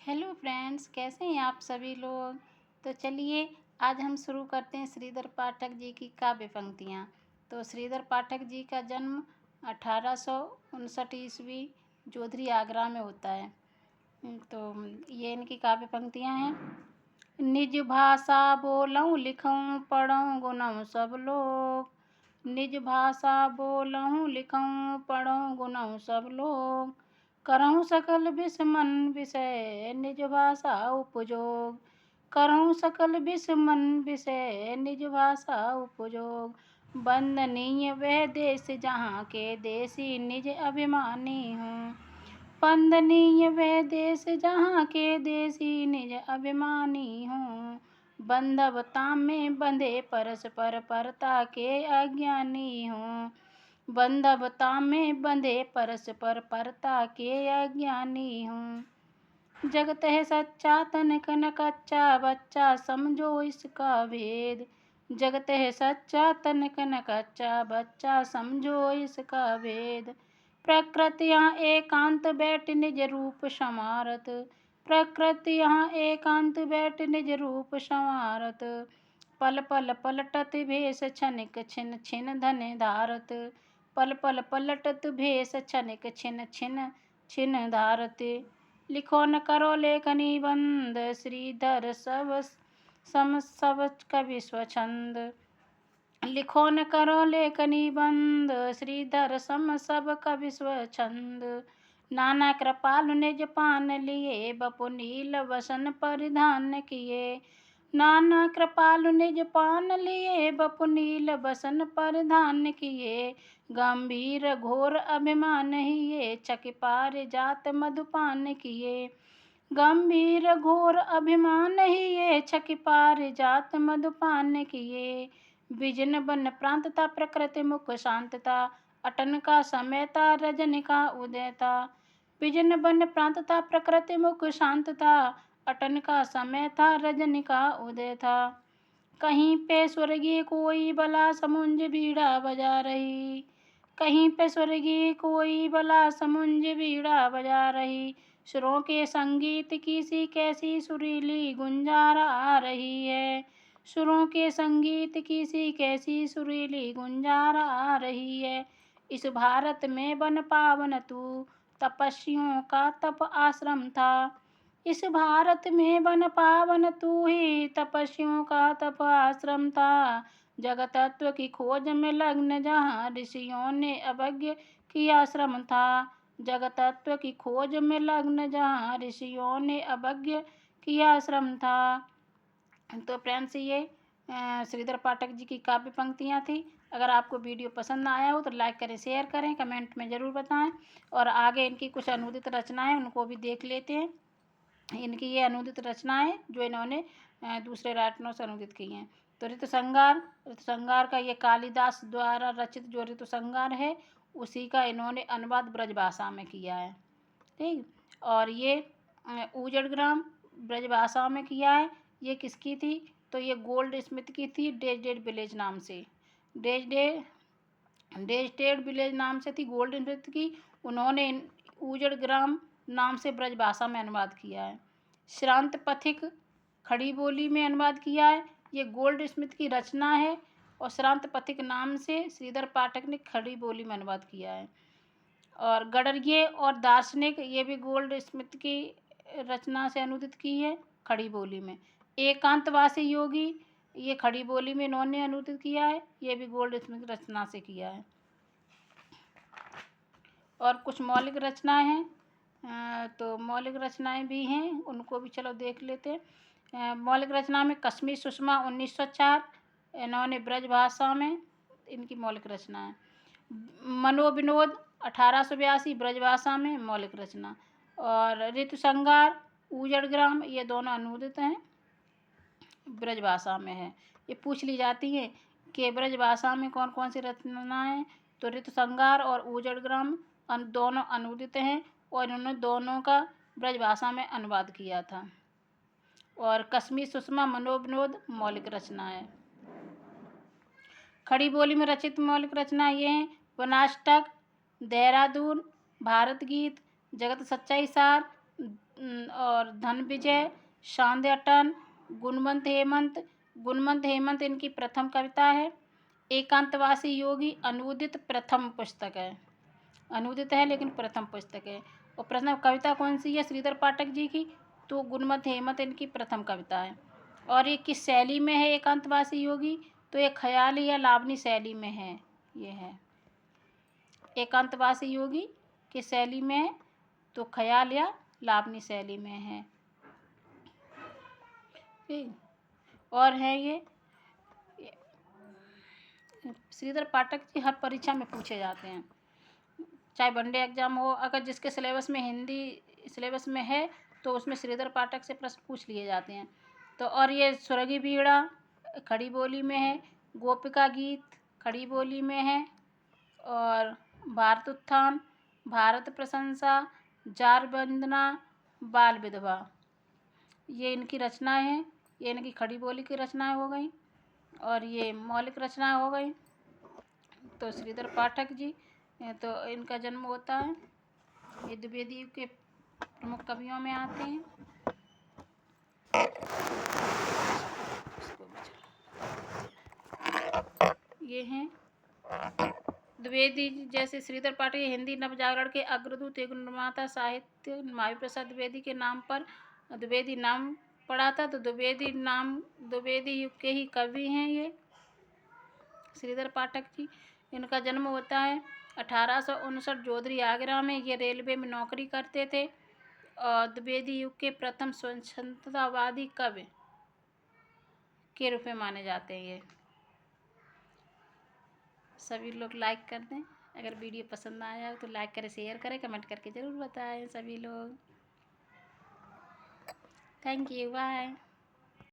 Hello friends, कैसे हैं आप सभी लोग। तो चलिए आज हम शुरू करते हैं श्रीधर पाठक जी की काव्य पंक्तियाँ। तो श्रीधर पाठक जी का जन्म 1859 ईस्वी जोधरी आगरा में होता है। तो ये इनकी काव्य पंक्तियाँ हैं। निज भाषा बोलऊँ लिखऊँ पढ़ऊँ गुनऊँ सब लोग। निज भाषा बोलऊँ लिखऊँ पढ़ऊँ गुनऊँ सब लोग। करऊँ सकल बिस्मन विषय निज भाषा उपजोग। करऊँ सकल बिस्मन विषय निज भाषा उपजोग। वंदनीय वह देश जहाँ के देसी निज अभिमानी हूँ। वंदनीय वह देश जहाँ के देसी निज अभिमानी हूँ। बंधवता में बंधे परस्पर परता के अज्ञानी हूँ। बंधवता में बंधे परस्पर परता के अज्ञानी हूँ। जगत है सच्चा तनिक न कच्चा बच्चा समझो इसका भेद। जगत है सच्चा तनिक न कच्चा बच्चा समझो इसका भेद। प्रकृति यहाँ एकांत बैठ निज रूप संवारत। प्रकृति यहाँ एकांत बैठ निज रूप संवारत। पल पल पलटत भेष क्षणिक छिन छिन धन धारत। पल पल पलटत भेष क्षणिक छिन छिन छिन धारत। लिखो न करो लेखनी बंद श्रीधर सब कवि स्वछंद। लिखो न करो लेखनी बंद श्रीधर सम सब कवि स्वछंद। नाना कृपालु निज पान लिए बपु नील वसन परिधान किए। नाना कृपालु निज पान लिए बपु नील वसन परिधान किए। गंभीर घोर अभिमान हिये चक पारिजात मधुपान किए। गंभीर घोर अभिमान हिये छक पारिजात मधुपान किए। विजन बन प्रांतता प्रकृति मुख शांतता अटन का समयता रजन का उदयता। विजन बन प्रांतता प्रकृति मुख शांतता अटन का समय था रजन का उदय था। कहीं पे स्वर्गीय कोई बला समुंज बीड़ा बजा रही। कहीं पे स्वर्गीय कोई बला समुंज बीड़ा बजा रही। सुरों के संगीत की सी कैसी सुरीली गुंजार आ रही है। सुरों के संगीत की सी कैसी सुरीली गुंजार आ रही है। इस भारत में वन पावन तू तपस्वियों का तप आश्रम था। इस भारत में वन पावन तू ही तपस्वियों का तप आश्रम था। जगत तत्व की खोज में लग्न जहाँ ऋषियों ने अवज्ञ किया श्रम था। जगत तत्व की खोज में लग्न जहाँ ऋषियों ने अवज्ञ किया श्रम था। तो फ्रेंड्स ये श्रीधर पाठक जी की काव्य पंक्तियाँ थी। अगर आपको वीडियो पसंद आया हो तो लाइक करें, शेयर करें, कमेंट में ज़रूर बताएं। और आगे इनकी कुछ अनुदित रचनाएं उनको भी देख लेते हैं। इनकी ये अनुदित रचनाएं जो इन्होंने दूसरे राइटरों से अनुदित की हैं। तो ऋतुसंहार का ये कालिदास द्वारा रचित जो ऋतुसंहार है उसी का इन्होंने अनुवाद ब्रजभाषा में किया है। ठीक। और ये उजड़ग्राम ब्रजभाषा में किया है। ये किसकी थी? तो ये गोल्ड स्मिथ की थी, डेस्टेड विलेज नाम से। डेस्टेड विलेज नाम से थी गोल्ड स्मिथ की। उन्होंने उजड़ग्राम नाम से ब्रजभाषा में अनुवाद किया है। श्रांत पथिक खड़ी बोली में अनुवाद किया है। ये गोल्ड स्मिथ की रचना है और श्रांत पथिक नाम से श्रीधर पाठक ने खड़ी बोली में अनुवाद किया है। और गणर्य और दार्शनिक ये भी गोल्ड स्मिथ की रचना से अनुदित की है खड़ी बोली में। एकांतवासी योगी ये खड़ी बोली में इन्होंने अनुदित किया है। ये भी गोल्ड स्मिथ रचना से किया है। और कुछ मौलिक रचनाएं हैं तो मौलिक रचनाएं भी हैं, उनको भी चलो देख लेते हैं। मौलिक रचना में कश्मीर सुषमा 1904 इन्होंने ब्रजभाषा में इनकी मौलिक रचना है। मनोविनोद 1882 ब्रजभाषा में मौलिक रचना। और ऋतुसंहार उजड़ग्राम ये दोनों अनुदित हैं, ब्रजभाषा में है। ये पूछ ली जाती है कि ब्रजभाषा में कौन कौन सी रचनाएं हैं। तो ऋतुसंहार और उजड़ग्राम दोनों अनुदित हैं और इन्होंने दोनों का ब्रजभाषा में अनुवाद किया था। और कश्मीर सुषमा मनोविनोद मौलिक रचना है। खड़ी बोली में रचित मौलिक रचना ये हैं वनाष्टक, देहरादून, भारत गीत, जगत सच्चाई सार, और धनविजय, शांत्यटन, गुणवंत हेमंत इनकी प्रथम कविता है। एकांतवासी योगी अनूदित प्रथम पुस्तक है, अनूदित है लेकिन प्रथम पुस्तक है। और प्रथम कविता कौन सी है श्रीधर पाठक जी की? तो गुणवंत हेमंत इनकी प्रथम कविता है। और ये किस शैली में है एकांतवासी योगी? तो ये ख्याली या लावनी शैली में है। ये है एकांतवासी योगी किस शैली में है? तो ख्याल या लावनी शैली में है। ठीक, और है ये श्रीधर पाठक जी हर परीक्षा में पूछे जाते हैं, चाहे वनडे एग्जाम हो, अगर जिसके सिलेबस में हिंदी सिलेबस में है तो उसमें श्रीधर पाठक से प्रश्न पूछ लिए जाते हैं। तो और ये सुरगी बीड़ा खड़ी बोली में है, गोपिका गीत खड़ी बोली में है, और भारत उत्थान, भारत प्रशंसा, जार वंदना, बाल विधवा, ये इनकी रचनाएं हैं। ये इनकी खड़ी बोली की रचनाएं हो गई और ये मौलिक रचनाएं हो गई। तो श्रीधर पाठक जी तो इनका जन्म होता है, ये द्विवेदी युग के प्रमुख कवियों में आते हैं। ये हैं द्विवेदी जैसे श्रीधर पाठक हिंदी नवजागरण के अग्रदूत एवं निर्माता साहित्य महावीर प्रसाद द्विवेदी के नाम पर द्विवेदी नाम पड़ा था। तो द्विवेदी युग के ही कवि हैं ये श्रीधर पाठक जी। इनका जन्म होता है 1859 जोधरी आगरा में। ये रेलवे में नौकरी करते थे और द्विवेदी युग के प्रथम स्वतंत्रतावादी कवि के रूप में माने जाते हैं। ये सभी लोग लाइक कर दें, अगर वीडियो पसंद आया हो तो लाइक करें, शेयर करें, कमेंट करके ज़रूर बताएं सभी लोग। Thank you, bye.